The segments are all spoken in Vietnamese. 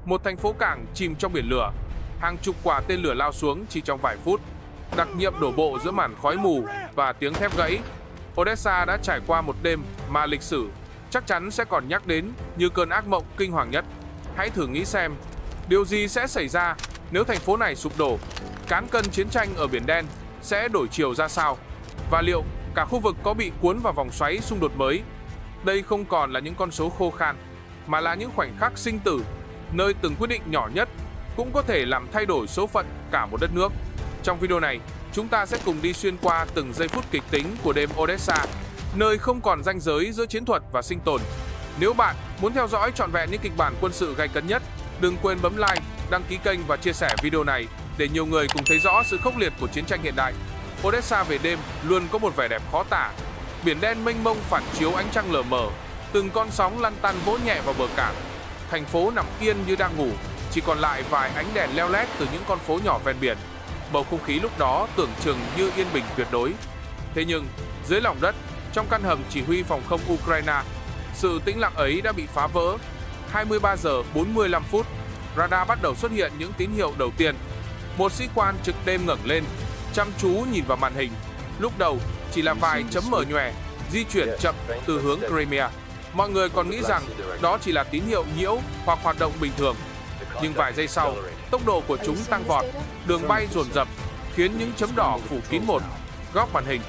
Một thành phố cảng chìm trong biển lửa, hàng chục quả tên lửa lao xuống chỉ trong vài phút. Đặc nhiệm đổ bộ giữa màn khói mù và tiếng thép gãy. Odessa đã trải qua một đêm mà lịch sử chắc chắn sẽ còn nhắc đến như cơn ác mộng kinh hoàng nhất. Hãy thử nghĩ xem, điều gì sẽ xảy ra nếu thành phố này sụp đổ? Cán cân chiến tranh ở Biển Đen sẽ đổi chiều ra sao? Và liệu cả khu vực có bị cuốn vào vòng xoáy xung đột mới? Đây không còn là những con số khô khan, mà là những khoảnh khắc sinh tử, nơi từng quyết định nhỏ nhất cũng có thể làm thay đổi số phận cả một đất nước. Trong video này, chúng ta sẽ cùng đi xuyên qua từng giây phút kịch tính của đêm Odessa, nơi không còn ranh giới giữa chiến thuật và sinh tồn. Nếu bạn muốn theo dõi trọn vẹn những kịch bản quân sự gay cấn nhất, đừng quên bấm like, đăng ký kênh và chia sẻ video này để nhiều người cùng thấy rõ sự khốc liệt của chiến tranh hiện đại. Odessa về đêm luôn có một vẻ đẹp khó tả. Biển đen mênh mông phản chiếu ánh trăng lờ mờ, từng con sóng lăn tăn vỗ nhẹ vào bờ cảng. Thành phố nằm yên như đang ngủ, chỉ còn lại vài ánh đèn leo lét từ những con phố nhỏ ven biển. Bầu không khí lúc đó tưởng chừng như yên bình tuyệt đối. Thế nhưng, dưới lòng đất, trong căn hầm chỉ huy phòng không Ukraine, sự tĩnh lặng ấy đã bị phá vỡ. 23 giờ 45 phút, radar bắt đầu xuất hiện những tín hiệu đầu tiên. Một sĩ quan trực đêm ngẩng lên, chăm chú nhìn vào màn hình. Lúc đầu chỉ là vài chấm mờ nhòe, di chuyển chậm từ hướng Crimea. Mọi người còn nghĩ rằng đó chỉ là tín hiệu nhiễu hoặc hoạt động bình thường. Nhưng vài giây sau, tốc độ của chúng tăng vọt, đường bay dồn dập, khiến những chấm đỏ phủ kín một góc màn hình.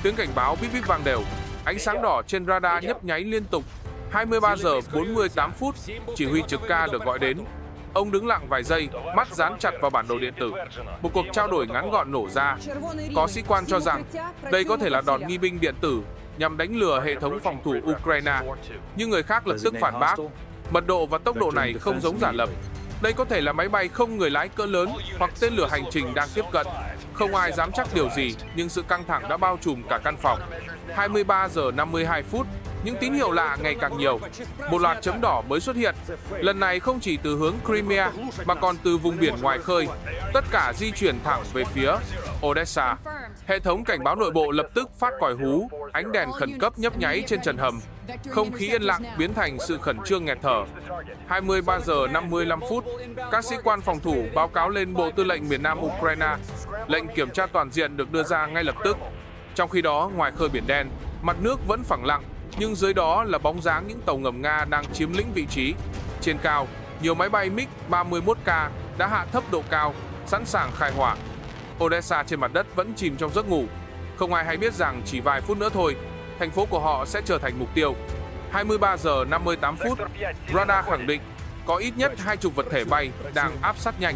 Tiếng cảnh báo bíp bíp vang đều, ánh sáng đỏ trên radar nhấp nháy liên tục. 23 giờ 48 phút, chỉ huy trực ca được gọi đến. Ông đứng lặng vài giây, mắt dán chặt vào bản đồ điện tử. Một cuộc trao đổi ngắn gọn nổ ra. Có sĩ quan cho rằng đây có thể là đòn nghi binh điện tử nhằm đánh lừa hệ thống phòng thủ Ukraine. Nhưng người khác lập tức phản bác. Mật độ và tốc độ này không giống giả lập. Đây có thể là máy bay không người lái cỡ lớn hoặc tên lửa hành trình đang tiếp cận. Không ai dám chắc điều gì, nhưng sự căng thẳng đã bao trùm cả căn phòng. 23 giờ 52 phút, những tín hiệu lạ ngày càng nhiều. Một loạt chấm đỏ mới xuất hiện. Lần này không chỉ từ hướng Crimea, mà còn từ vùng biển ngoài khơi. Tất cả di chuyển thẳng về phía Odessa. Hệ thống cảnh báo nội bộ lập tức phát còi hú, ánh đèn khẩn cấp nhấp nháy trên trần hầm. Không khí yên lặng biến thành sự khẩn trương nghẹt thở. 23 giờ 55 phút, các sĩ quan phòng thủ báo cáo lên Bộ Tư lệnh miền Nam Ukraine. Lệnh kiểm tra toàn diện được đưa ra ngay lập tức. Trong khi đó, ngoài khơi Biển Đen, mặt nước vẫn phẳng lặng, nhưng dưới đó là bóng dáng những tàu ngầm Nga đang chiếm lĩnh vị trí. Trên cao, nhiều máy bay MiG-31K đã hạ thấp độ cao, sẵn sàng khai hỏa. Odessa trên mặt đất vẫn chìm trong giấc ngủ. Không ai hay biết rằng chỉ vài phút nữa thôi, thành phố của họ sẽ trở thành mục tiêu. 23 giờ 58 phút, radar khẳng định có ít nhất 20 vật thể bay đang áp sát nhanh.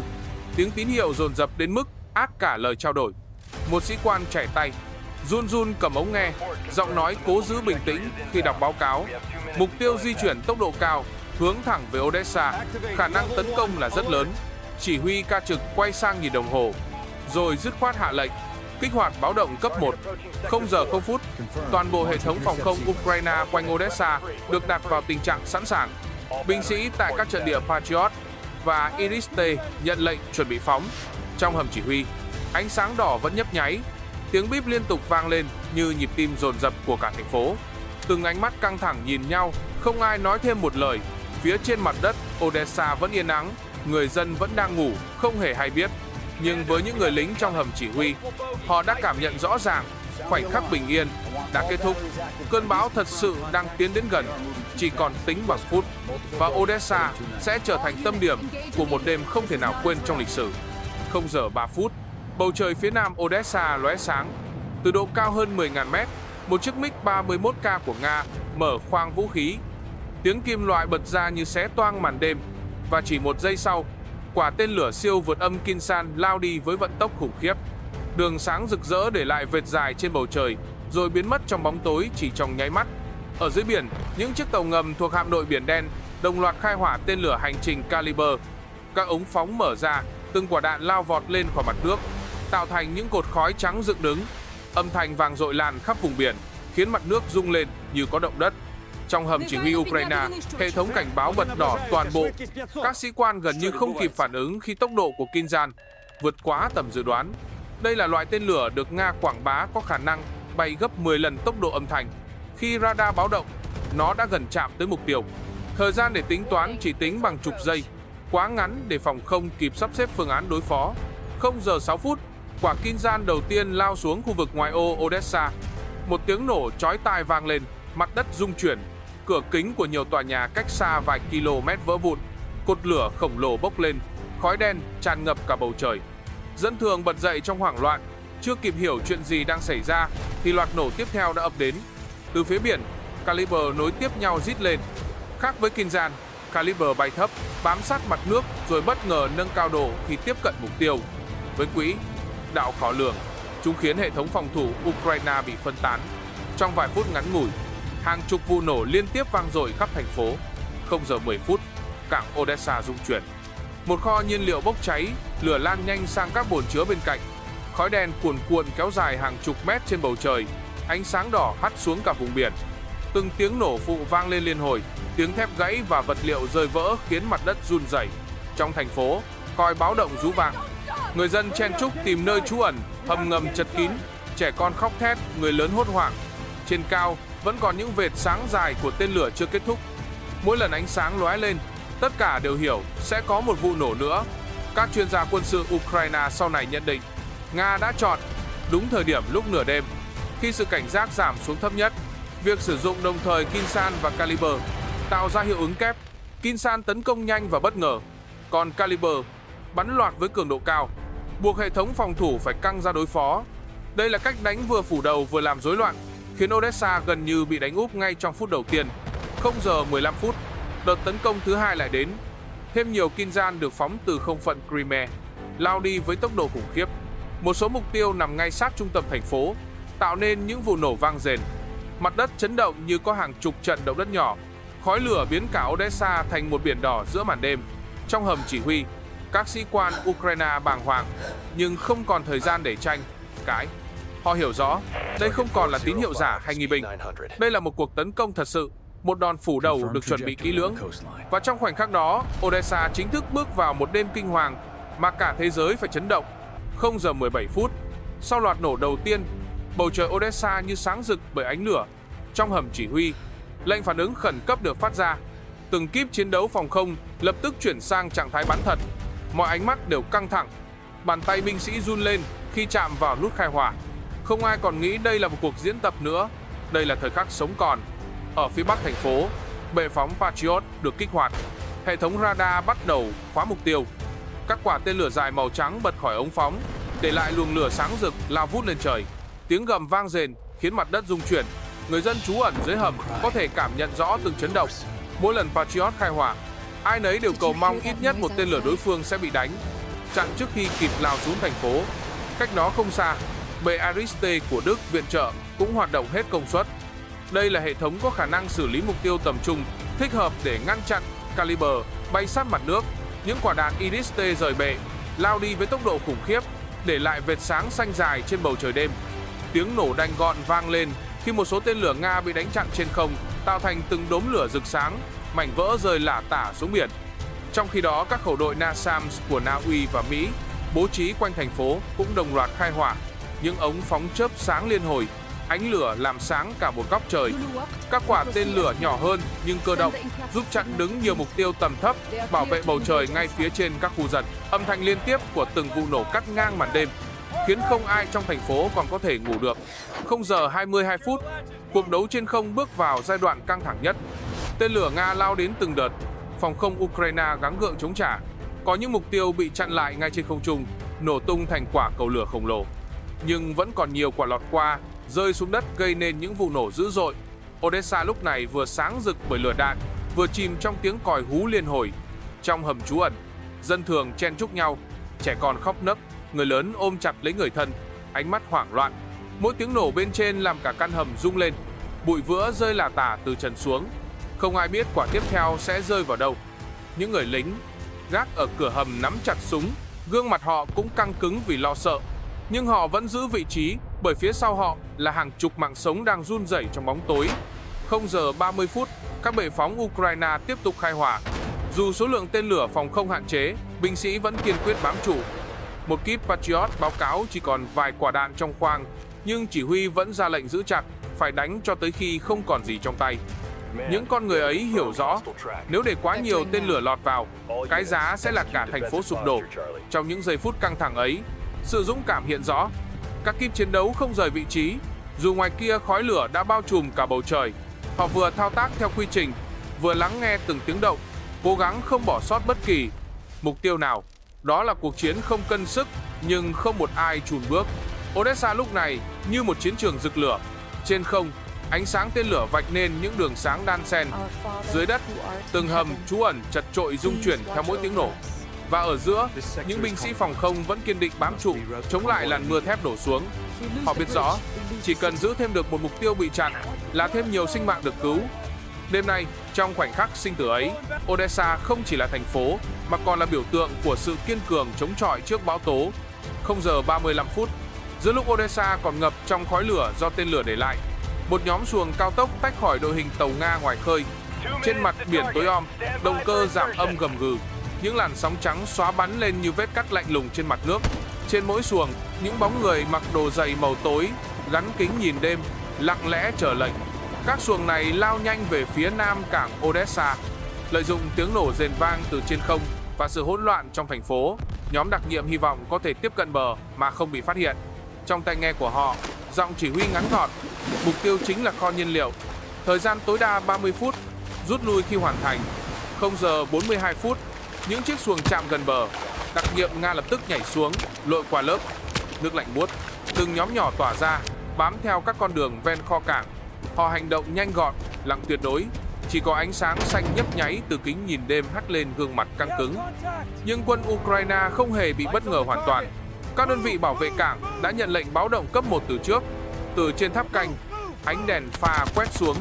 Tiếng tín hiệu dồn dập đến mức át cả lời trao đổi. Một sĩ quan chảy tay, run run cầm ống nghe, giọng nói cố giữ bình tĩnh khi đọc báo cáo. Mục tiêu di chuyển tốc độ cao, hướng thẳng về Odessa, khả năng tấn công là rất lớn. Chỉ huy ca trực quay sang nhìn đồng hồ, rồi dứt khoát hạ lệnh, kích hoạt báo động cấp 1. 0 giờ 0 phút, toàn bộ hệ thống phòng không Ukraine quanh Odessa được đặt vào tình trạng sẵn sàng. Binh sĩ tại các trận địa Patriot và Iriste nhận lệnh chuẩn bị phóng. Trong hầm chỉ huy, ánh sáng đỏ vẫn nhấp nháy, tiếng bíp liên tục vang lên như nhịp tim dồn dập của cả thành phố. Từng ánh mắt căng thẳng nhìn nhau, không ai nói thêm một lời. Phía trên mặt đất, Odessa vẫn yên ắng, người dân vẫn đang ngủ, không hề hay biết. Nhưng với những người lính trong hầm chỉ huy, họ đã cảm nhận rõ ràng khoảnh khắc bình yên đã kết thúc. Cơn bão thật sự đang tiến đến gần, chỉ còn tính bằng phút. Và Odessa sẽ trở thành tâm điểm của một đêm không thể nào quên trong lịch sử. 0 giờ 3 phút, bầu trời phía nam Odessa lóe sáng. Từ độ cao hơn 10.000 mét, một chiếc MiG-31K của Nga mở khoang vũ khí. Tiếng kim loại bật ra như xé toang màn đêm. Và chỉ một giây sau, quả tên lửa siêu vượt âm Kinsan lao đi với vận tốc khủng khiếp. Đường sáng rực rỡ để lại vệt dài trên bầu trời, rồi biến mất trong bóng tối chỉ trong nháy mắt. Ở dưới biển, những chiếc tàu ngầm thuộc hạm đội Biển Đen đồng loạt khai hỏa tên lửa hành trình Caliber. Các ống phóng mở ra, từng quả đạn lao vọt lên khỏi mặt nước, tạo thành những cột khói trắng dựng đứng. Âm thanh vang dội lan khắp vùng biển, khiến mặt nước rung lên như có động đất. Trong hầm chỉ huy Ukraine, hệ thống cảnh báo bật đỏ toàn bộ. Các sĩ quan gần như không kịp phản ứng khi tốc độ của Kinzhan vượt quá tầm dự đoán. Đây là loại tên lửa được Nga quảng bá có khả năng bay gấp 10 lần tốc độ âm thanh. Khi radar báo động, nó đã gần chạm tới mục tiêu. Thời gian để tính toán chỉ tính bằng chục giây. quá ngắn để phòng không kịp sắp xếp phương án đối phó. 0 giờ 6 phút, quả Kinzhan đầu tiên lao xuống khu vực ngoại ô Odessa. Một tiếng nổ chói tai vang lên, mặt đất rung chuyển, cửa kính của nhiều tòa nhà cách xa vài km vỡ vụn, cột lửa khổng lồ bốc lên, khói đen tràn ngập cả bầu trời. Dân thường bật dậy trong hoảng loạn, chưa kịp hiểu chuyện gì đang xảy ra thì loạt nổ tiếp theo đã ập đến. Từ phía biển, Caliber nối tiếp nhau rít lên. Khác với Kinzhan, Caliber bay thấp, bám sát mặt nước rồi bất ngờ nâng cao độ khi tiếp cận mục tiêu. Với quỹ đạo khó lường, chúng khiến hệ thống phòng thủ Ukraine bị phân tán. Trong vài phút ngắn ngủi, hàng chục vụ nổ liên tiếp vang dội khắp thành phố. 0 giờ 10 phút, cảng Odessa rung chuyển. Một kho nhiên liệu bốc cháy, lửa lan nhanh sang các bồn chứa bên cạnh. Khói đen cuồn cuộn kéo dài hàng chục mét trên bầu trời, ánh sáng đỏ hắt xuống cả vùng biển. Từng tiếng nổ phụ vang lên liên hồi, tiếng thép gãy và vật liệu rơi vỡ khiến mặt đất run rẩy. Trong thành phố, còi báo động rú vang. Người dân chen chúc tìm nơi trú ẩn, hầm ngầm chật kín, trẻ con khóc thét, người lớn hốt hoảng. Trên cao vẫn còn những vệt sáng dài của tên lửa chưa kết thúc. Mỗi lần ánh sáng lóe lên, tất cả đều hiểu sẽ có một vụ nổ nữa. Các chuyên gia quân sự Ukraine sau này nhận định, Nga đã chọn đúng thời điểm lúc nửa đêm, khi sự cảnh giác giảm xuống thấp nhất. Việc sử dụng đồng thời Kinzhan và Caliber tạo ra hiệu ứng kép. Kinzhan tấn công nhanh và bất ngờ, còn Caliber bắn loạt với cường độ cao, buộc hệ thống phòng thủ phải căng ra đối phó. Đây là cách đánh vừa phủ đầu vừa làm rối loạn, khiến Odessa gần như bị đánh úp ngay trong phút đầu tiên. 0 giờ 15 phút, đợt tấn công thứ hai lại đến. Thêm nhiều Kinzhan được phóng từ không phận Crimea, lao đi với tốc độ khủng khiếp. Một số mục tiêu nằm ngay sát trung tâm thành phố, tạo nên những vụ nổ vang rền. Mặt đất chấn động như có hàng chục trận động đất nhỏ. Khói lửa biến cả Odessa thành một biển đỏ giữa màn đêm. Trong hầm chỉ huy, các sĩ quan Ukraine bàng hoàng, nhưng không còn thời gian để tranh cãi. Họ hiểu rõ, đây không còn là tín hiệu giả hay nghi binh. Đây là một cuộc tấn công thật sự, một đòn phủ đầu được chuẩn bị kỹ lưỡng. Và trong khoảnh khắc đó, Odessa chính thức bước vào một đêm kinh hoàng mà cả thế giới phải chấn động. 0 giờ 17 phút, sau loạt nổ đầu tiên, bầu trời Odessa như sáng rực bởi ánh lửa. Trong hầm chỉ huy, lệnh phản ứng khẩn cấp được phát ra. Từng kíp chiến đấu phòng không lập tức chuyển sang trạng thái bắn thật. Mọi ánh mắt đều căng thẳng, bàn tay binh sĩ run lên khi chạm vào nút khai hỏa. Không ai còn nghĩ đây là một cuộc diễn tập nữa, đây là thời khắc sống còn. Ở phía bắc thành phố, bệ phóng Patriot được kích hoạt. Hệ thống radar bắt đầu khóa mục tiêu. Các quả tên lửa dài màu trắng bật khỏi ống phóng, để lại luồng lửa sáng rực lao vút lên trời. Tiếng gầm vang rền khiến mặt đất rung chuyển. Người dân trú ẩn dưới hầm có thể cảm nhận rõ từng chấn động. Mỗi lần Patriot khai hỏa, ai nấy đều cầu mong ít nhất một tên lửa đối phương sẽ bị đánh, chặn trước khi kịp lao xuống thành phố. Cách đó không xa, bệ Ariste của Đức viện trợ cũng hoạt động hết công suất. Đây là hệ thống có khả năng xử lý mục tiêu tầm trung, thích hợp để ngăn chặn Caliber bay sát mặt nước. Những quả đạn Iriste rời bệ, lao đi với tốc độ khủng khiếp, để lại vệt sáng xanh dài trên bầu trời đêm. Tiếng nổ đanh gọn vang lên khi một số tên lửa Nga bị đánh chặn trên không, tạo thành từng đốm lửa rực sáng, mảnh vỡ rơi lả tả xuống biển. Trong khi đó, các khẩu đội NASAMS của Na Uy và Mỹ bố trí quanh thành phố cũng đồng loạt khai hỏa. Những ống phóng chớp sáng liên hồi, ánh lửa làm sáng cả một góc trời. Các quả tên lửa nhỏ hơn nhưng cơ động, giúp chặn đứng nhiều mục tiêu tầm thấp, bảo vệ bầu trời ngay phía trên các khu dân. Âm thanh liên tiếp của từng vụ nổ cắt ngang màn đêm, khiến không ai trong thành phố còn có thể ngủ được. 0 giờ 22 phút, cuộc đấu trên không bước vào giai đoạn căng thẳng nhất. Tên lửa Nga lao đến từng đợt, phòng không Ukraine gắng gượng chống trả. Có những mục tiêu bị chặn lại ngay trên không trung, nổ tung thành quả cầu lửa khổng lồ. Nhưng vẫn còn nhiều quả lọt qua, rơi xuống đất gây nên những vụ nổ dữ dội. Odessa lúc này vừa sáng rực bởi lửa đạn, vừa chìm trong tiếng còi hú liên hồi. Trong hầm trú ẩn, dân thường chen chúc nhau, trẻ con khóc nấc, người lớn ôm chặt lấy người thân, ánh mắt hoảng loạn. Mỗi tiếng nổ bên trên làm cả căn hầm rung lên, bụi vữa rơi lả tả từ trần xuống. Không ai biết quả tiếp theo sẽ rơi vào đâu. Những người lính gác ở cửa hầm nắm chặt súng, gương mặt họ cũng căng cứng vì lo sợ. Nhưng họ vẫn giữ vị trí, bởi phía sau họ là hàng chục mạng sống đang run rẩy trong bóng tối. 0 giờ 30 phút, các bệ phóng Ukraine tiếp tục khai hỏa. Dù số lượng tên lửa phòng không hạn chế, binh sĩ vẫn kiên quyết bám trụ. Một kíp Patriot báo cáo chỉ còn vài quả đạn trong khoang, nhưng chỉ huy vẫn ra lệnh giữ chặt, phải đánh cho tới khi không còn gì trong tay. Những con người ấy hiểu rõ, nếu để quá nhiều tên lửa lọt vào, cái giá sẽ là cả thành phố sụp đổ. Trong những giây phút căng thẳng ấy, sự dũng cảm hiện rõ. Các kíp chiến đấu không rời vị trí, dù ngoài kia khói lửa đã bao trùm cả bầu trời. Họ vừa thao tác theo quy trình, vừa lắng nghe từng tiếng động, cố gắng không bỏ sót bất kỳ mục tiêu nào. Đó là cuộc chiến không cân sức, nhưng không một ai chùn bước. Odessa lúc này như một chiến trường rực lửa. Trên không, ánh sáng tên lửa vạch nên những đường sáng đan xen. Dưới đất, từng hầm trú ẩn chật chội rung chuyển theo mỗi tiếng nổ. Và ở giữa, những binh sĩ phòng không vẫn kiên định bám trụ, chống lại làn mưa thép đổ xuống. Họ biết rõ, chỉ cần giữ thêm được một mục tiêu bị chặn là thêm nhiều sinh mạng được cứu. Đêm nay, trong khoảnh khắc sinh tử ấy, Odessa không chỉ là thành phố mà còn là biểu tượng của sự kiên cường chống chọi trước bão tố. 0 giờ 35 phút, giữa lúc Odessa còn ngập trong khói lửa do tên lửa để lại, một nhóm xuồng cao tốc tách khỏi đội hình tàu Nga ngoài khơi. Trên mặt biển tối om, động cơ giảm âm gầm gừ, những làn sóng trắng xóa bắn lên như vết cắt lạnh lùng trên mặt nước. Trên mỗi xuồng, những bóng người mặc đồ dày màu tối, gắn kính nhìn đêm, lặng lẽ chờ lệnh. Các xuồng này lao nhanh về phía nam cảng Odessa. Lợi dụng tiếng nổ rền vang từ trên không và sự hỗn loạn trong thành phố, nhóm đặc nhiệm hy vọng có thể tiếp cận bờ mà không bị phát hiện. Trong tai nghe của họ, giọng chỉ huy ngắn gọn, mục tiêu chính là kho nhiên liệu. Thời gian tối đa 30 phút, rút lui khi hoàn thành. 0 giờ 42 phút, những chiếc xuồng chạm gần bờ. Đặc nhiệm Nga lập tức nhảy xuống, lội qua lớp. Nước lạnh buốt, từng nhóm nhỏ tỏa ra, bám theo các con đường ven kho cảng. Họ hành động nhanh gọn, lặng tuyệt đối. Chỉ có ánh sáng xanh nhấp nháy từ kính nhìn đêm hắt lên gương mặt căng cứng. Nhưng quân Ukraine không hề bị bất ngờ hoàn toàn. Các đơn vị bảo vệ cảng đã nhận lệnh báo động cấp 1 từ trước. Từ trên tháp canh, ánh đèn pha quét xuống,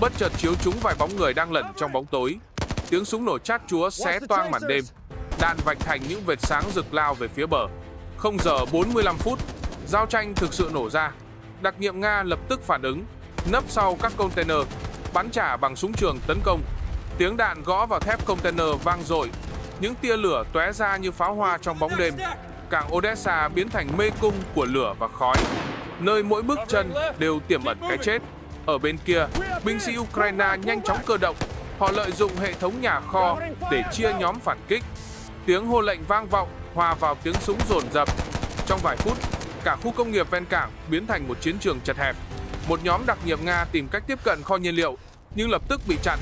bất chợt chiếu trúng vài bóng người đang lẩn trong bóng tối. Tiếng súng nổ chát chúa xé toang màn đêm. Đạn vạch thành những vệt sáng rực lao về phía bờ. 0 giờ 45 phút, giao tranh thực sự nổ ra. Đặc nhiệm Nga lập tức phản ứng, nấp sau các container, bắn trả bằng súng trường tấn công. Tiếng đạn gõ vào thép container vang dội, những tia lửa tóe ra như pháo hoa trong bóng đêm. Cảng Odessa biến thành mê cung của lửa và khói, nơi mỗi bước chân đều tiềm ẩn cái chết. Ở bên kia, binh sĩ Ukraine nhanh chóng cơ động. Họ lợi dụng hệ thống nhà kho để chia nhóm phản kích. Tiếng hô lệnh vang vọng hòa vào tiếng súng dồn dập. Trong vài phút, cả khu công nghiệp ven cảng biến thành một chiến trường chật hẹp. Một nhóm đặc nhiệm Nga tìm cách tiếp cận kho nhiên liệu, nhưng lập tức bị chặn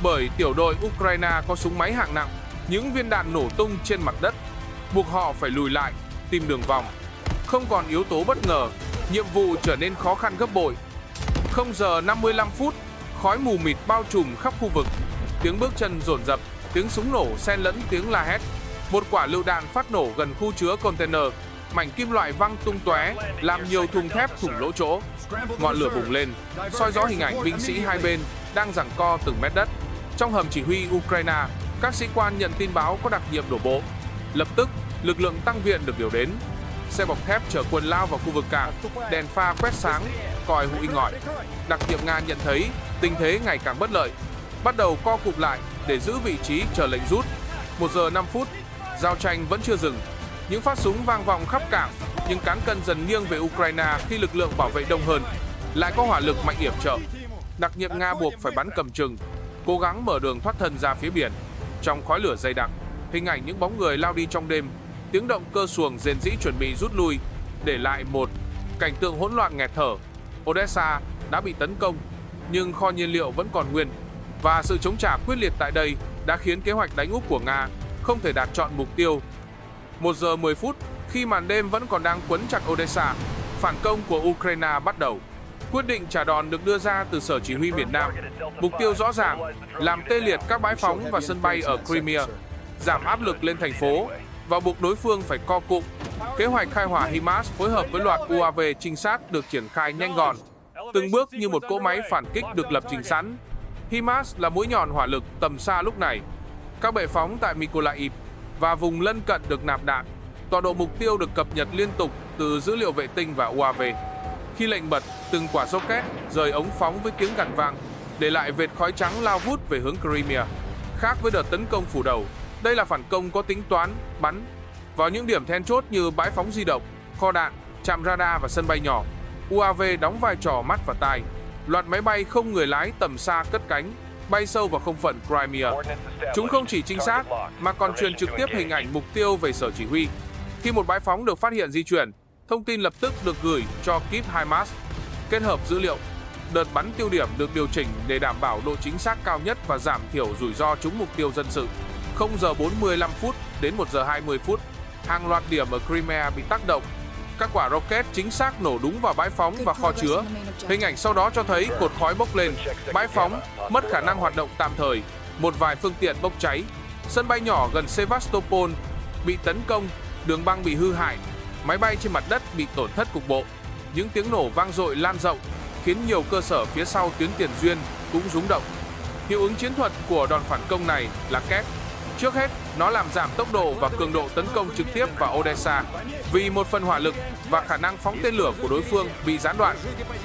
bởi tiểu đội Ukraine có súng máy hạng nặng. Những viên đạn nổ tung trên mặt đất, buộc họ phải lùi lại, tìm đường vòng. Không còn yếu tố bất ngờ, nhiệm vụ trở nên khó khăn gấp bội. 0 giờ 55 phút, khói mù mịt bao trùm khắp khu vực. Tiếng bước chân dồn dập, tiếng súng nổ xen lẫn tiếng la hét. Một quả lựu đạn phát nổ gần khu chứa container, mảnh kim loại văng tung tóe, làm nhiều thùng thép thủng lỗ chỗ. Ngọn lửa bùng lên, soi rõ hình ảnh binh sĩ hai bên đang giằng co từng mét đất. Trong hầm chỉ huy Ukraine, các sĩ quan nhận tin báo có đặc nhiệm đổ bộ. Lập tức, lực lượng tăng viện được điều đến. Xe bọc thép chở quân lao vào khu vực cảng, đèn pha quét sáng, còi hụ inh ỏi. Đặc nhiệm Nga nhận thấy tình thế ngày càng bất lợi, bắt đầu co cụm lại để giữ vị trí chờ lệnh rút. 1 giờ 5 phút, giao tranh vẫn chưa dừng. Những phát súng vang vọng khắp cảng, nhưng cán cân dần nghiêng về Ukraine khi lực lượng bảo vệ đông hơn. Lại có hỏa lực mạnh yểm trợ. Đặc nhiệm Nga buộc phải bắn cầm chừng, cố gắng mở đường thoát thân ra phía biển. Trong khói lửa dày đặc, hình ảnh những bóng người lao đi trong đêm, tiếng động cơ xuồng rền rĩ chuẩn bị rút lui, để lại một cảnh tượng hỗn loạn nghẹt thở. Odessa đã bị tấn công, nhưng kho nhiên liệu vẫn còn nguyên, và sự chống trả quyết liệt tại đây đã khiến kế hoạch đánh úp của Nga không thể đạt trọn mục tiêu. 1 giờ 10 phút, khi màn đêm vẫn còn đang quấn chặt Odessa, phản công của Ukraine bắt đầu. Quyết định trả đòn được đưa ra từ Sở Chỉ huy miền Nam. Mục tiêu rõ ràng, làm tê liệt các bãi phóng và sân bay ở Crimea, giảm áp lực lên thành phố và buộc đối phương phải co cụm. Kế hoạch khai hỏa HIMARS phối hợp với loạt UAV trinh sát được triển khai nhanh gọn, từng bước như một cỗ máy phản kích được lập trình sẵn. HIMARS là mũi nhọn hỏa lực tầm xa lúc này. Các bệ phóng tại Mykolaiv và vùng lân cận được nạp đạn. Tọa độ mục tiêu được cập nhật liên tục từ dữ liệu vệ tinh và UAV. Khi lệnh bật, từng quả rocket rời ống phóng với tiếng gằn vang, để lại vệt khói trắng lao vút về hướng Crimea. Khác với đợt tấn công phủ đầu, đây là phản công có tính toán, bắn vào những điểm then chốt như bãi phóng di động, kho đạn, trạm radar và sân bay nhỏ. UAV đóng vai trò mắt và tai. loạt máy bay không người lái tầm xa cất cánh, bay sâu vào không phận Crimea. Chúng không chỉ trinh sát mà còn truyền trực tiếp hình ảnh mục tiêu về sở chỉ huy. Khi một bãi phóng được phát hiện di chuyển, thông tin lập tức được gửi cho kíp HIMARS. Kết hợp dữ liệu, đợt bắn tiêu điểm được điều chỉnh để đảm bảo độ chính xác cao nhất và giảm thiểu rủi ro trúng mục tiêu dân sự. 0 giờ 45 phút đến 1 giờ 20 phút, hàng loạt điểm ở Crimea bị tác động. Các quả rocket chính xác nổ đúng vào bãi phóng và kho chứa. Hình ảnh sau đó cho thấy cột khói bốc lên, bãi phóng mất khả năng hoạt động tạm thời, một vài phương tiện bốc cháy. Sân bay nhỏ gần Sevastopol bị tấn công, đường băng bị hư hại, máy bay trên mặt đất bị tổn thất cục bộ. Những tiếng nổ vang dội lan rộng, khiến nhiều cơ sở phía sau tuyến tiền duyên cũng rúng động. Hiệu ứng chiến thuật của đòn phản công này là kép. Trước hết, nó làm giảm tốc độ và cường độ tấn công trực tiếp vào Odessa vì một phần hỏa lực và khả năng phóng tên lửa của đối phương bị gián đoạn.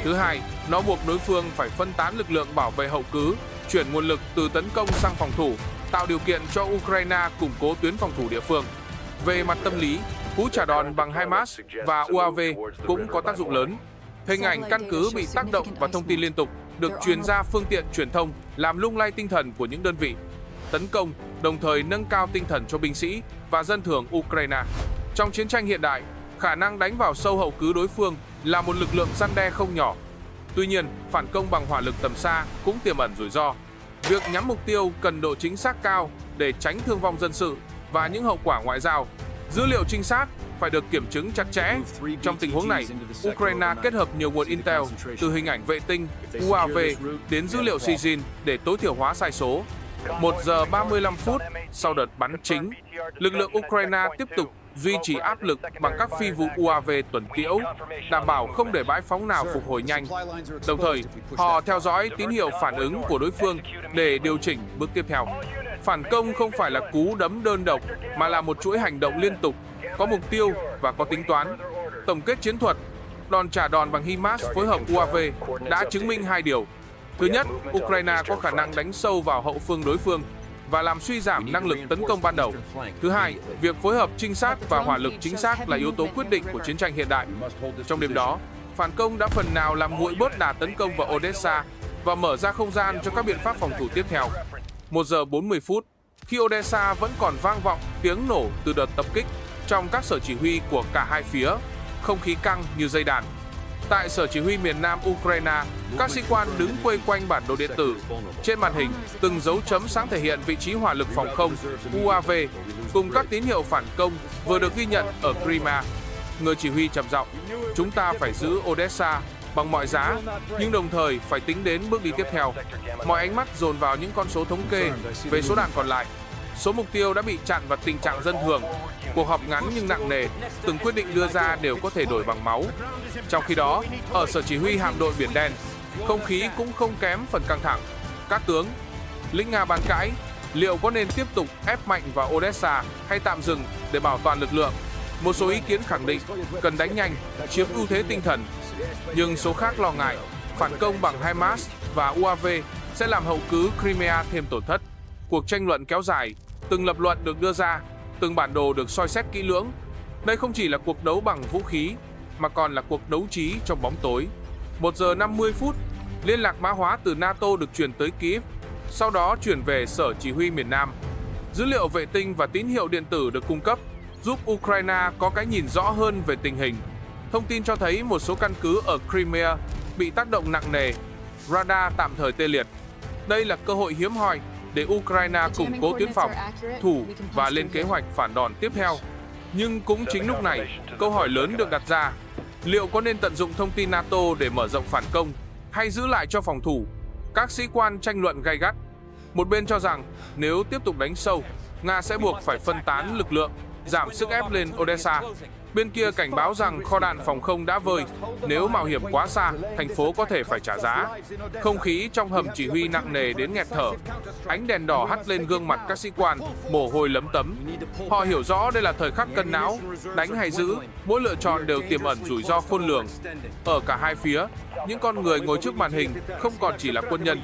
Thứ hai, nó buộc đối phương phải phân tán lực lượng bảo vệ hậu cứ, chuyển nguồn lực từ tấn công sang phòng thủ, tạo điều kiện cho Ukraine củng cố tuyến phòng thủ địa phương. Về mặt tâm lý, cú trả đòn bằng HIMARS và UAV cũng có tác dụng lớn. Hình ảnh căn cứ bị tác động và thông tin liên tục được truyền ra phương tiện truyền thông, làm lung lay tinh thần của những đơn vị tấn công, đồng thời nâng cao tinh thần cho binh sĩ và dân thường Ukraine. Trong chiến tranh hiện đại, khả năng đánh vào sâu hậu cứ đối phương là một lực lượng răn đe không nhỏ. Tuy nhiên, phản công bằng hỏa lực tầm xa cũng tiềm ẩn rủi ro. Việc nhắm mục tiêu cần độ chính xác cao để tránh thương vong dân sự và những hậu quả ngoại giao. Dữ liệu trinh sát phải được kiểm chứng chặt chẽ. Trong tình huống này, Ukraine kết hợp nhiều nguồn intel từ hình ảnh vệ tinh, UAV đến dữ liệu CIGIN để tối thiểu hóa sai số. 1 giờ 35 phút sau đợt bắn chính, lực lượng Ukraine tiếp tục duy trì áp lực bằng các phi vụ UAV tuần tiễu, đảm bảo không để bãi phóng nào phục hồi nhanh. Đồng thời, họ theo dõi tín hiệu phản ứng của đối phương để điều chỉnh bước tiếp theo. Phản công không phải là cú đấm đơn độc mà là một chuỗi hành động liên tục, có mục tiêu và có tính toán. Tổng kết chiến thuật, đòn trả đòn bằng HIMARS phối hợp UAV đã chứng minh hai điều. Thứ nhất, Ukraine có khả năng đánh sâu vào hậu phương đối phương và làm suy giảm năng lực tấn công ban đầu. Thứ hai, việc phối hợp trinh sát và hỏa lực chính xác là yếu tố quyết định của chiến tranh hiện đại. Trong đêm đó, phản công đã phần nào làm nguội bớt đà tấn công vào Odessa và mở ra không gian cho các biện pháp phòng thủ tiếp theo. 1 giờ 40 phút, khi Odessa vẫn còn vang vọng tiếng nổ từ đợt tập kích trong các sở chỉ huy của cả hai phía, không khí căng như dây đàn. Tại sở chỉ huy miền Nam Ukraine, các sĩ quan đứng quây quanh bản đồ điện tử. Trên màn hình, từng dấu chấm sáng thể hiện vị trí hỏa lực phòng không, UAV, cùng các tín hiệu phản công vừa được ghi nhận ở Crimea. Người chỉ huy trầm giọng, chúng ta phải giữ Odessa bằng mọi giá, nhưng đồng thời phải tính đến bước đi tiếp theo. Mọi ánh mắt dồn vào những con số thống kê về số đạn còn lại. Số mục tiêu đã bị chặn và tình trạng dân thường. Cuộc họp ngắn nhưng nặng nề, từng quyết định đưa ra đều có thể đổi bằng máu. Trong khi đó, ở sở chỉ huy hạm đội Biển Đen, không khí cũng không kém phần căng thẳng. Các tướng, lính Nga bàn cãi, liệu có nên tiếp tục ép mạnh vào Odessa hay tạm dừng để bảo toàn lực lượng? Một số ý kiến khẳng định cần đánh nhanh, chiếm ưu thế tinh thần. Nhưng số khác lo ngại, phản công bằng HIMARS và UAV sẽ làm hậu cứ Crimea thêm tổn thất. Cuộc tranh luận kéo dài, từng lập luận được đưa ra, từng bản đồ được soi xét kỹ lưỡng. Đây không chỉ là cuộc đấu bằng vũ khí, mà còn là cuộc đấu trí trong bóng tối. 1 giờ 50 phút, liên lạc mã hóa từ NATO được truyền tới Kyiv, sau đó chuyển về sở chỉ huy miền Nam. Dữ liệu vệ tinh và tín hiệu điện tử được cung cấp, giúp Ukraine có cái nhìn rõ hơn về tình hình. Thông tin cho thấy một số căn cứ ở Crimea bị tác động nặng nề, radar tạm thời tê liệt. Đây là cơ hội hiếm hoi để Ukraine củng cố tuyến phòng, thủ và lên kế hoạch phản đòn tiếp theo. Nhưng cũng chính lúc này, câu hỏi lớn được đặt ra, liệu có nên tận dụng thông tin NATO để mở rộng phản công hay giữ lại cho phòng thủ? Các sĩ quan tranh luận gay gắt. Một bên cho rằng nếu tiếp tục đánh sâu, Nga sẽ buộc phải phân tán lực lượng, giảm sức ép lên Odessa. Bên kia cảnh báo rằng kho đạn phòng không đã vơi, nếu mạo hiểm quá xa, thành phố có thể phải trả giá. Không khí trong hầm chỉ huy nặng nề đến nghẹt thở. Ánh đèn đỏ hắt lên gương mặt các sĩ quan, mồ hôi lấm tấm. Họ hiểu rõ đây là thời khắc cân não, đánh hay giữ, mỗi lựa chọn đều tiềm ẩn rủi ro khôn lường. Ở cả hai phía, những con người ngồi trước màn hình không còn chỉ là quân nhân,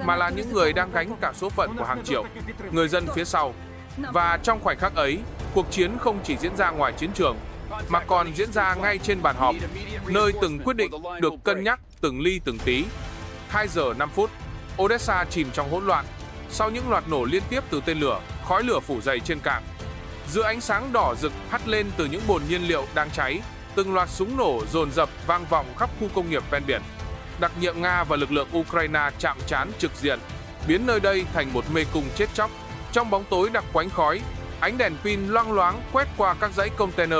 mà là những người đang gánh cả số phận của hàng triệu người dân phía sau. Và trong khoảnh khắc ấy, cuộc chiến không chỉ diễn ra ngoài chiến trường, mà còn diễn ra ngay trên bàn họp, nơi từng quyết định được cân nhắc từng ly từng tí. 2 giờ 5 phút, Odessa chìm trong hỗn loạn. Sau những loạt nổ liên tiếp từ tên lửa, khói lửa phủ dày trên cảng. Giữa ánh sáng đỏ rực hắt lên từ những bồn nhiên liệu đang cháy, từng loạt súng nổ dồn dập vang vọng khắp khu công nghiệp ven biển. Đặc nhiệm Nga và lực lượng Ukraine chạm trán trực diện, biến nơi đây thành một mê cung chết chóc. Trong bóng tối đặc quánh khói, ánh đèn pin loang loáng quét qua các dãy container.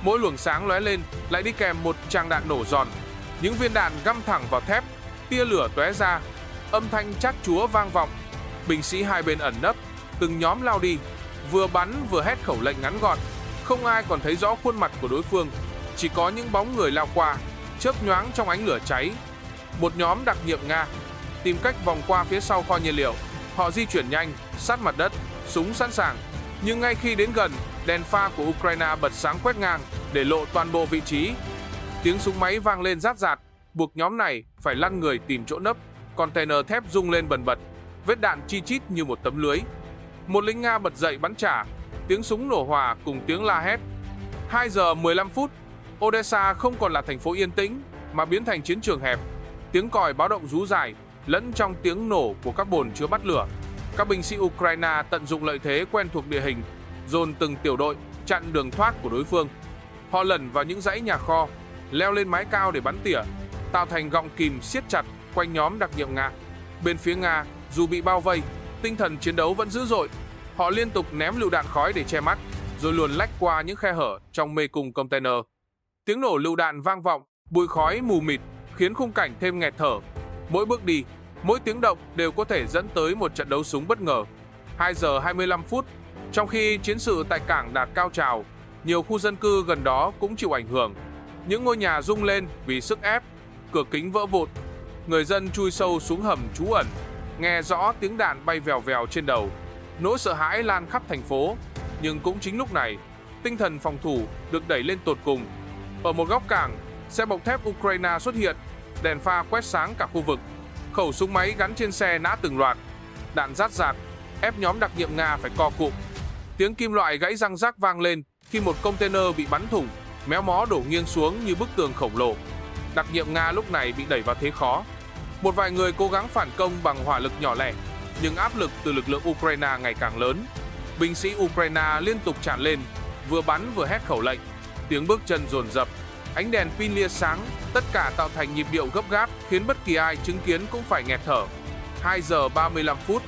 Mỗi luồng sáng lóe lên lại đi kèm một tràng đạn nổ giòn. Những viên đạn găm thẳng vào thép, tia lửa tóe ra, âm thanh chát chúa vang vọng. Binh sĩ hai bên ẩn nấp, từng nhóm lao đi, vừa bắn vừa hét khẩu lệnh ngắn gọn. Không ai còn thấy rõ khuôn mặt của đối phương, chỉ có những bóng người lao qua, chớp nhoáng trong ánh lửa cháy. Một nhóm đặc nhiệm Nga tìm cách vòng qua phía sau kho nhiên liệu. Họ di chuyển nhanh, sát mặt đất, súng sẵn sàng. Nhưng ngay khi đến gần, đèn pha của Ukraine bật sáng quét ngang, để lộ toàn bộ vị trí. Tiếng súng máy vang lên rát rạt, buộc nhóm này phải lăn người tìm chỗ nấp. Container thép rung lên bần bật, vết đạn chi chít như một tấm lưới. Một lính Nga bật dậy bắn trả, tiếng súng nổ hòa cùng tiếng la hét. 2 giờ 15 phút, Odessa không còn là thành phố yên tĩnh mà biến thành chiến trường hẹp. Tiếng còi báo động rú dài lẫn trong tiếng nổ của các bồn chứa bắt lửa. Các binh sĩ Ukraine tận dụng lợi thế quen thuộc địa hình, dồn từng tiểu đội chặn đường thoát của đối phương. Họ lẩn vào những dãy nhà kho, leo lên mái cao để bắn tỉa, tạo thành gọng kìm siết chặt quanh nhóm đặc nhiệm Nga. Bên phía Nga, dù bị bao vây, tinh thần chiến đấu vẫn dữ dội. Họ liên tục ném lựu đạn khói để che mắt, rồi luồn lách qua những khe hở trong mê cung container. Tiếng nổ lựu đạn vang vọng, bụi khói mù mịt khiến khung cảnh thêm nghẹt thở. Mỗi bước đi, mỗi tiếng động đều có thể dẫn tới một trận đấu súng bất ngờ. 2 giờ 25 phút, trong khi chiến sự tại cảng đạt cao trào, nhiều khu dân cư gần đó cũng chịu ảnh hưởng. Những ngôi nhà rung lên vì sức ép, cửa kính vỡ vụn. Người dân chui sâu xuống hầm trú ẩn, nghe rõ tiếng đạn bay vèo vèo trên đầu. Nỗi sợ hãi lan khắp thành phố, nhưng cũng chính lúc này, tinh thần phòng thủ được đẩy lên tột cùng. Ở một góc cảng, xe bọc thép Ukraine xuất hiện, đèn pha quét sáng cả khu vực. Khẩu súng máy gắn trên xe nã từng loạt, đạn rát rạt, ép nhóm đặc nhiệm Nga phải co cụm. Tiếng kim loại gãy răng rắc vang lên khi một container bị bắn thủng, méo mó đổ nghiêng xuống như bức tường khổng lồ. Đặc nhiệm Nga lúc này bị đẩy vào thế khó. Một vài người cố gắng phản công bằng hỏa lực nhỏ lẻ, nhưng áp lực từ lực lượng Ukraine ngày càng lớn. Binh sĩ Ukraine liên tục tràn lên, vừa bắn vừa hét khẩu lệnh. Tiếng bước chân dồn dập, ánh đèn pin lia sáng, tất cả tạo thành nhịp điệu gấp gáp khiến bất kỳ ai chứng kiến cũng phải nghẹt thở. 2 giờ 35 phút,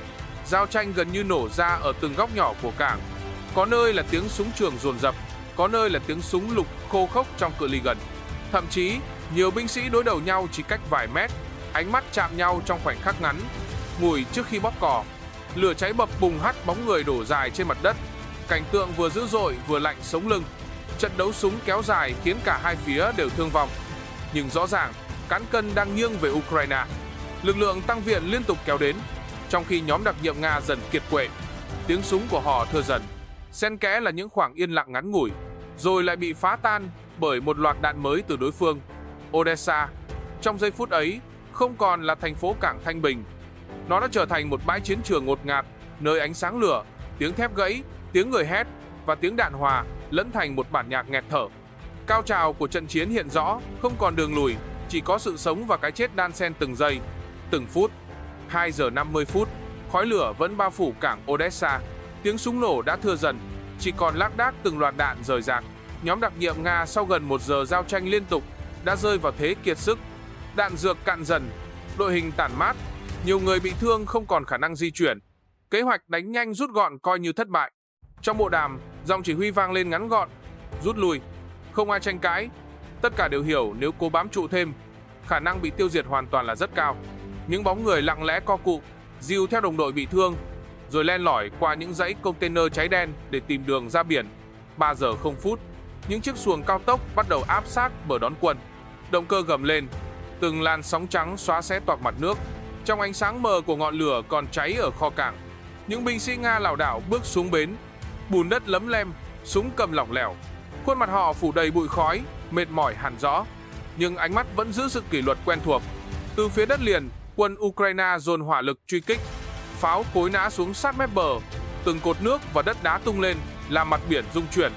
giao tranh gần như nổ ra ở từng góc nhỏ của cảng. Có nơi là tiếng súng trường dồn dập, có nơi là tiếng súng lục khô khốc trong cự ly gần. Thậm chí, nhiều binh sĩ đối đầu nhau chỉ cách vài mét, ánh mắt chạm nhau trong khoảnh khắc ngắn, ngủi trước khi bóp cò. Lửa cháy bập bùng hắt bóng người đổ dài trên mặt đất. Cảnh tượng vừa dữ dội vừa lạnh sống lưng. Trận đấu súng kéo dài khiến cả hai phía đều thương vong. Nhưng rõ ràng, cán cân đang nghiêng về Ukraine. Lực lượng tăng viện liên tục kéo đến, trong khi nhóm đặc nhiệm Nga dần kiệt quệ. Tiếng súng của họ thưa dần, xen kẽ là những khoảng yên lặng ngắn ngủi, rồi lại bị phá tan bởi một loạt đạn mới từ đối phương. Odessa, trong giây phút ấy, không còn là thành phố cảng thanh bình. Nó đã trở thành một bãi chiến trường ngột ngạt, nơi ánh sáng lửa, tiếng thép gãy, tiếng người hét và tiếng đạn hòa lẫn thành một bản nhạc nghẹt thở. Cao trào của trận chiến hiện rõ, không còn đường lùi, chỉ có sự sống và cái chết đan xen từng giây, từng phút. 2 giờ 50 phút, khói lửa vẫn bao phủ cảng Odessa. Tiếng súng nổ đã thưa dần, chỉ còn lác đác từng loạt đạn rời rạc. Nhóm đặc nhiệm Nga sau gần 1 giờ giao tranh liên tục đã rơi vào thế kiệt sức. Đạn dược cạn dần, đội hình tản mát, nhiều người bị thương không còn khả năng di chuyển. Kế hoạch đánh nhanh rút gọn coi như thất bại. Trong bộ đàm, giọng chỉ huy vang lên ngắn gọn: rút lui. Không ai tranh cãi. Tất cả đều hiểu nếu cố bám trụ thêm, khả năng bị tiêu diệt hoàn toàn là rất cao. Những bóng người lặng lẽ co cụm, dìu theo đồng đội bị thương, rồi len lỏi qua những dãy container cháy đen để tìm đường ra biển. 3 giờ 0 phút, những chiếc xuồng cao tốc bắt đầu áp sát bờ đón quân. Động cơ gầm lên, từng làn sóng trắng xóa xé toạc mặt nước. Trong ánh sáng mờ của ngọn lửa còn cháy ở kho cảng, những binh sĩ Nga lảo đảo bước xuống bến. Bùn đất lấm lem, súng cầm lỏng lẻo. Khuôn mặt họ phủ đầy bụi khói, mệt mỏi hẳn rõ, nhưng ánh mắt vẫn giữ sự kỷ luật quen thuộc. Từ phía đất liền, quân Ukraine dồn hỏa lực truy kích. Pháo cối nã xuống sát mép bờ, từng cột nước và đất đá tung lên, làm mặt biển rung chuyển.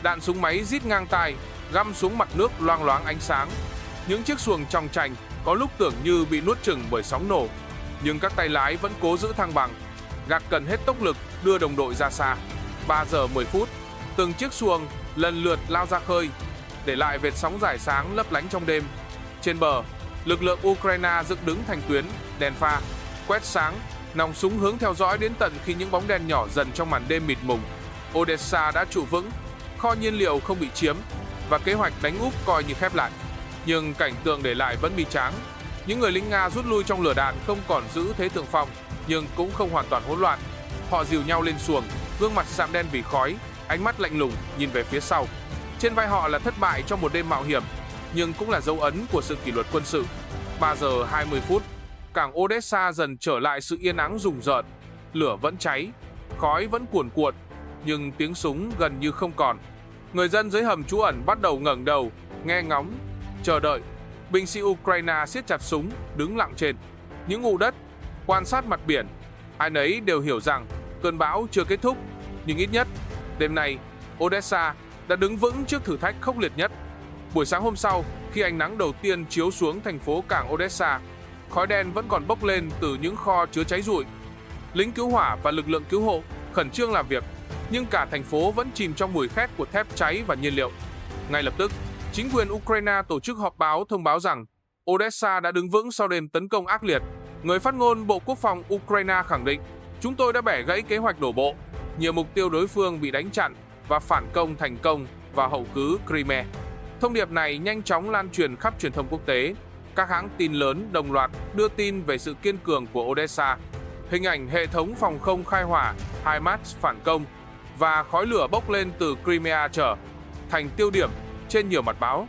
Đạn súng máy rít ngang tai, găm xuống mặt nước loang loáng ánh sáng. Những chiếc xuồng trong chành có lúc tưởng như bị nuốt chửng bởi sóng nổ, nhưng các tay lái vẫn cố giữ thăng bằng, gạt cần hết tốc lực đưa đồng đội ra xa. 3 giờ 10 phút, từng chiếc xuồng lần lượt lao ra khơi, để lại vệt sóng rải sáng lấp lánh trong đêm. Trên bờ, lực lượng Ukraine dựng đứng thành tuyến, đèn pha, quét sáng, nòng súng hướng theo dõi đến tận khi những bóng đen nhỏ dần trong màn đêm mịt mùng. Odessa đã trụ vững, kho nhiên liệu không bị chiếm và kế hoạch đánh úp coi như khép lại. Nhưng cảnh tượng để lại vẫn bi tráng. Những người lính Nga rút lui trong lửa đạn không còn giữ thế thượng phong, nhưng cũng không hoàn toàn hỗn loạn. Họ dìu nhau lên xuồng, gương mặt sạm đen vì khói, ánh mắt lạnh lùng nhìn về phía sau. Trên vai họ là thất bại trong một đêm mạo hiểm, nhưng cũng là dấu ấn của sự kỷ luật quân sự. 3 giờ 20 phút, cảng Odessa dần trở lại sự yên ắng rùng rợn. Lửa vẫn cháy, khói vẫn cuồn cuộn, nhưng tiếng súng gần như không còn. Người dân dưới hầm trú ẩn bắt đầu ngẩng đầu, nghe ngóng, chờ đợi. Binh sĩ Ukraine siết chặt súng, đứng lặng trên những ngụ đất, quan sát mặt biển. Ai nấy đều hiểu rằng cơn bão chưa kết thúc, nhưng ít nhất đêm nay Odessa đã đứng vững trước thử thách khốc liệt nhất. Buổi sáng hôm sau, khi ánh nắng đầu tiên chiếu xuống thành phố cảng Odessa, khói đen vẫn còn bốc lên từ những kho chứa cháy rụi. Lính cứu hỏa và lực lượng cứu hộ khẩn trương làm việc, nhưng cả thành phố vẫn chìm trong mùi khét của thép cháy và nhiên liệu. Ngay lập tức, chính quyền Ukraine tổ chức họp báo thông báo rằng Odessa đã đứng vững sau đêm tấn công ác liệt. Người phát ngôn Bộ Quốc phòng Ukraine khẳng định, chúng tôi đã bẻ gãy kế hoạch đổ bộ. Nhiều mục tiêu đối phương bị đánh chặn và phản công thành công vào hậu cứ Crimea. Thông điệp này nhanh chóng lan truyền khắp truyền thông quốc tế. Các hãng tin lớn đồng loạt đưa tin về sự kiên cường của Odessa. Hình ảnh hệ thống phòng không khai hỏa HIMARS phản công và khói lửa bốc lên từ Crimea trở thành tiêu điểm trên nhiều mặt báo.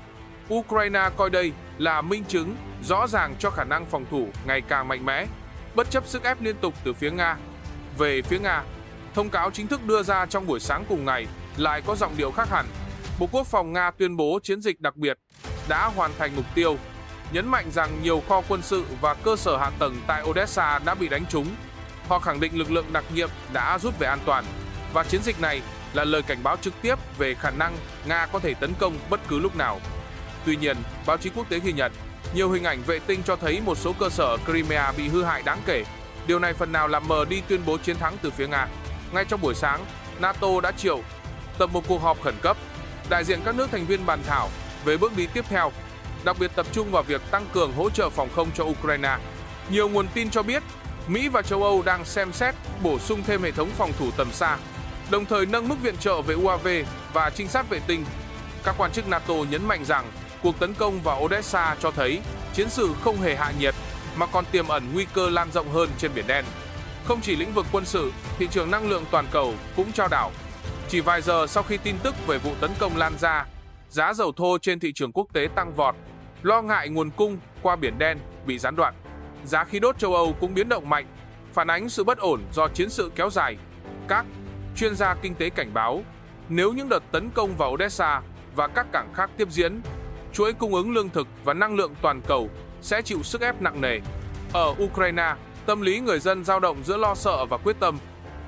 Ukraine coi đây là minh chứng rõ ràng cho khả năng phòng thủ ngày càng mạnh mẽ, bất chấp sức ép liên tục từ phía Nga. Về phía Nga, thông cáo chính thức đưa ra trong buổi sáng cùng ngày lại có giọng điệu khác hẳn. Bộ Quốc phòng Nga tuyên bố chiến dịch đặc biệt đã hoàn thành mục tiêu, nhấn mạnh rằng nhiều kho quân sự và cơ sở hạ tầng tại Odessa đã bị đánh trúng. Họ khẳng định lực lượng đặc nhiệm đã rút về an toàn, và chiến dịch này là lời cảnh báo trực tiếp về khả năng Nga có thể tấn công bất cứ lúc nào. Tuy nhiên, báo chí quốc tế ghi nhận nhiều hình ảnh vệ tinh cho thấy một số cơ sở Crimea bị hư hại đáng kể. Điều này phần nào làm mờ đi tuyên bố chiến thắng từ phía Nga. Ngay trong buổi sáng, NATO đã triệu tập một cuộc họp khẩn cấp, đại diện các nước thành viên bàn thảo về bước đi tiếp theo, đặc biệt tập trung vào việc tăng cường hỗ trợ phòng không cho Ukraine. Nhiều nguồn tin cho biết Mỹ và châu Âu đang xem xét bổ sung thêm hệ thống phòng thủ tầm xa, đồng thời nâng mức viện trợ về UAV và trinh sát vệ tinh. Các quan chức NATO nhấn mạnh rằng cuộc tấn công vào Odessa cho thấy chiến sự không hề hạ nhiệt mà còn tiềm ẩn nguy cơ lan rộng hơn trên Biển Đen. Không chỉ lĩnh vực quân sự, thị trường năng lượng toàn cầu cũng chao đảo. Chỉ vài giờ sau khi tin tức về vụ tấn công lan ra, giá dầu thô trên thị trường quốc tế tăng vọt, lo ngại nguồn cung qua Biển Đen bị gián đoạn. Giá khí đốt châu Âu cũng biến động mạnh, phản ánh sự bất ổn do chiến sự kéo dài. Các chuyên gia kinh tế cảnh báo, nếu những đợt tấn công vào Odessa và các cảng khác tiếp diễn, chuỗi cung ứng lương thực và năng lượng toàn cầu sẽ chịu sức ép nặng nề. Ở Ukraine, tâm lý người dân dao động giữa lo sợ và quyết tâm.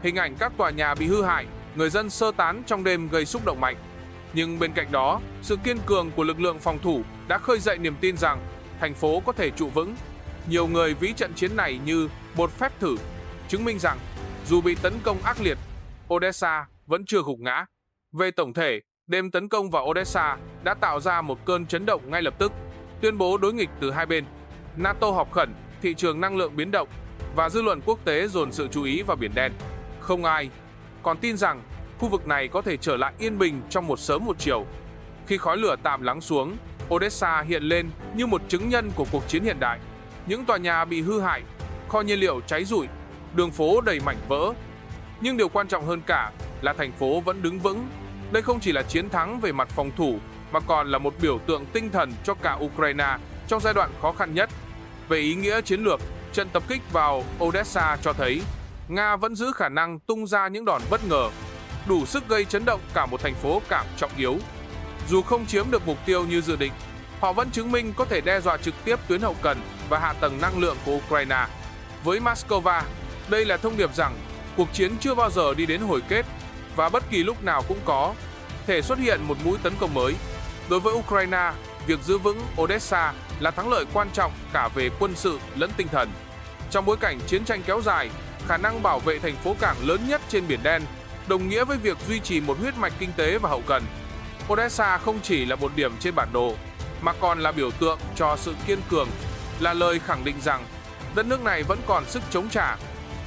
Hình ảnh các tòa nhà bị hư hại, người dân sơ tán trong đêm gây xúc động mạnh. Nhưng bên cạnh đó, sự kiên cường của lực lượng phòng thủ đã khơi dậy niềm tin rằng thành phố có thể trụ vững. Nhiều người ví trận chiến này như một phép thử, chứng minh rằng dù bị tấn công ác liệt, Odessa vẫn chưa gục ngã. Về tổng thể, đêm tấn công vào Odessa đã tạo ra một cơn chấn động ngay lập tức. Tuyên bố đối nghịch từ hai bên, NATO họp khẩn, thị trường năng lượng biến động và dư luận quốc tế dồn sự chú ý vào Biển Đen. Không ai còn tin rằng khu vực này có thể trở lại yên bình trong một sớm một chiều. Khi khói lửa tạm lắng xuống, Odessa hiện lên như một chứng nhân của cuộc chiến hiện đại. Những tòa nhà bị hư hại, kho nhiên liệu cháy rụi, đường phố đầy mảnh vỡ. Nhưng điều quan trọng hơn cả là thành phố vẫn đứng vững. Đây không chỉ là chiến thắng về mặt phòng thủ, mà còn là một biểu tượng tinh thần cho cả Ukraine trong giai đoạn khó khăn nhất. Về ý nghĩa chiến lược, trận tập kích vào Odessa cho thấy Nga vẫn giữ khả năng tung ra những đòn bất ngờ, đủ sức gây chấn động cả một thành phố cảng trọng yếu. Dù không chiếm được mục tiêu như dự định, họ vẫn chứng minh có thể đe dọa trực tiếp tuyến hậu cần và hạ tầng năng lượng của Ukraine. Với Moscow, đây là thông điệp rằng cuộc chiến chưa bao giờ đi đến hồi kết và bất kỳ lúc nào cũng có thể xuất hiện một mũi tấn công mới. Đối với Ukraine, việc giữ vững Odessa là thắng lợi quan trọng cả về quân sự lẫn tinh thần. Trong bối cảnh chiến tranh kéo dài, khả năng bảo vệ thành phố cảng lớn nhất trên Biển Đen đồng nghĩa với việc duy trì một huyết mạch kinh tế và hậu cần. Odessa không chỉ là một điểm trên bản đồ, mà còn là biểu tượng cho sự kiên cường, là lời khẳng định rằng đất nước này vẫn còn sức chống trả,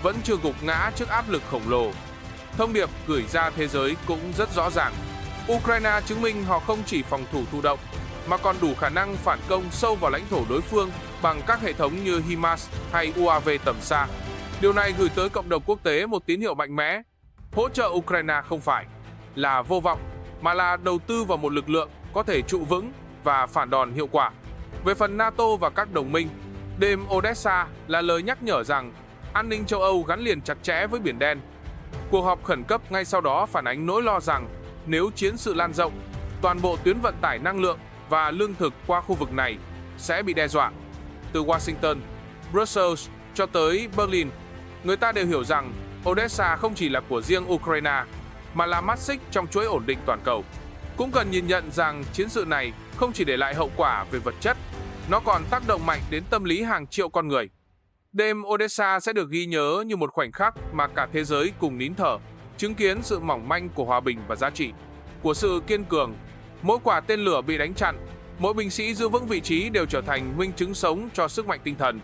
vẫn chưa gục ngã trước áp lực khổng lồ. Thông điệp gửi ra thế giới cũng rất rõ ràng. Ukraine chứng minh họ không chỉ phòng thủ thụ động, mà còn đủ khả năng phản công sâu vào lãnh thổ đối phương bằng các hệ thống như HIMARS hay UAV tầm xa. Điều này gửi tới cộng đồng quốc tế một tín hiệu mạnh mẽ. Hỗ trợ Ukraine không phải là vô vọng, mà là đầu tư vào một lực lượng có thể trụ vững và phản đòn hiệu quả. Về phần NATO và các đồng minh, đêm Odessa là lời nhắc nhở rằng an ninh châu Âu gắn liền chặt chẽ với Biển Đen. Cuộc họp khẩn cấp ngay sau đó phản ánh nỗi lo rằng nếu chiến sự lan rộng, toàn bộ tuyến vận tải năng lượng và lương thực qua khu vực này sẽ bị đe dọa. Từ Washington, Brussels cho tới Berlin, người ta đều hiểu rằng Odessa không chỉ là của riêng Ukraine, mà là mắt xích trong chuỗi ổn định toàn cầu. Cũng cần nhìn nhận rằng chiến sự này không chỉ để lại hậu quả về vật chất, nó còn tác động mạnh đến tâm lý hàng triệu con người. Đêm Odessa sẽ được ghi nhớ như một khoảnh khắc mà cả thế giới cùng nín thở, chứng kiến sự mỏng manh của hòa bình và giá trị, của sự kiên cường. Mỗi quả tên lửa bị đánh chặn, mỗi binh sĩ giữ vững vị trí đều trở thành minh chứng sống cho sức mạnh tinh thần.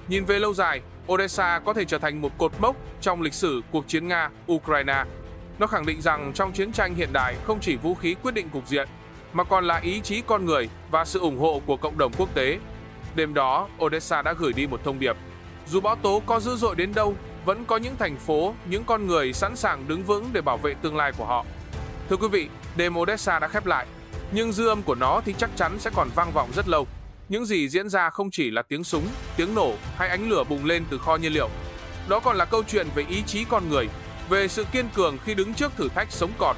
Nhìn về lâu dài, Odessa có thể trở thành một cột mốc trong lịch sử cuộc chiến Nga-Ukraine. Nó khẳng định rằng trong chiến tranh hiện đại không chỉ vũ khí quyết định cục diện, mà còn là ý chí con người và sự ủng hộ của cộng đồng quốc tế. Đêm đó, Odessa đã gửi đi một thông điệp. Dù bão tố có dữ dội đến đâu, vẫn có những thành phố, những con người sẵn sàng đứng vững để bảo vệ tương lai của họ. Thưa quý vị, đêm Odessa đã khép lại, nhưng dư âm của nó thì chắc chắn sẽ còn vang vọng rất lâu. Những gì diễn ra không chỉ là tiếng súng, tiếng nổ hay ánh lửa bùng lên từ kho nhiên liệu. Đó còn là câu chuyện về ý chí con người, về sự kiên cường khi đứng trước thử thách sống còn.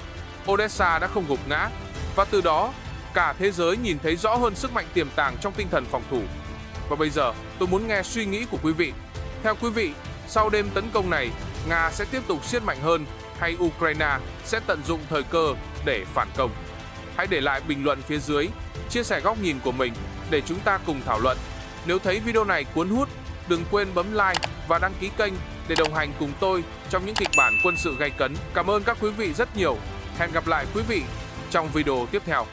Odessa đã không gục ngã, và từ đó, cả thế giới nhìn thấy rõ hơn sức mạnh tiềm tàng trong tinh thần phòng thủ. Và bây giờ, tôi muốn nghe suy nghĩ của quý vị. Theo quý vị, sau đêm tấn công này, Nga sẽ tiếp tục siết mạnh hơn hay Ukraine sẽ tận dụng thời cơ để phản công? Hãy để lại bình luận phía dưới, chia sẻ góc nhìn của mình để chúng ta cùng thảo luận. Nếu thấy video này cuốn hút, đừng quên bấm like và đăng ký kênh để đồng hành cùng tôi trong những kịch bản quân sự gay cấn. Cảm ơn các quý vị rất nhiều. Hẹn gặp lại quý vị trong video tiếp theo.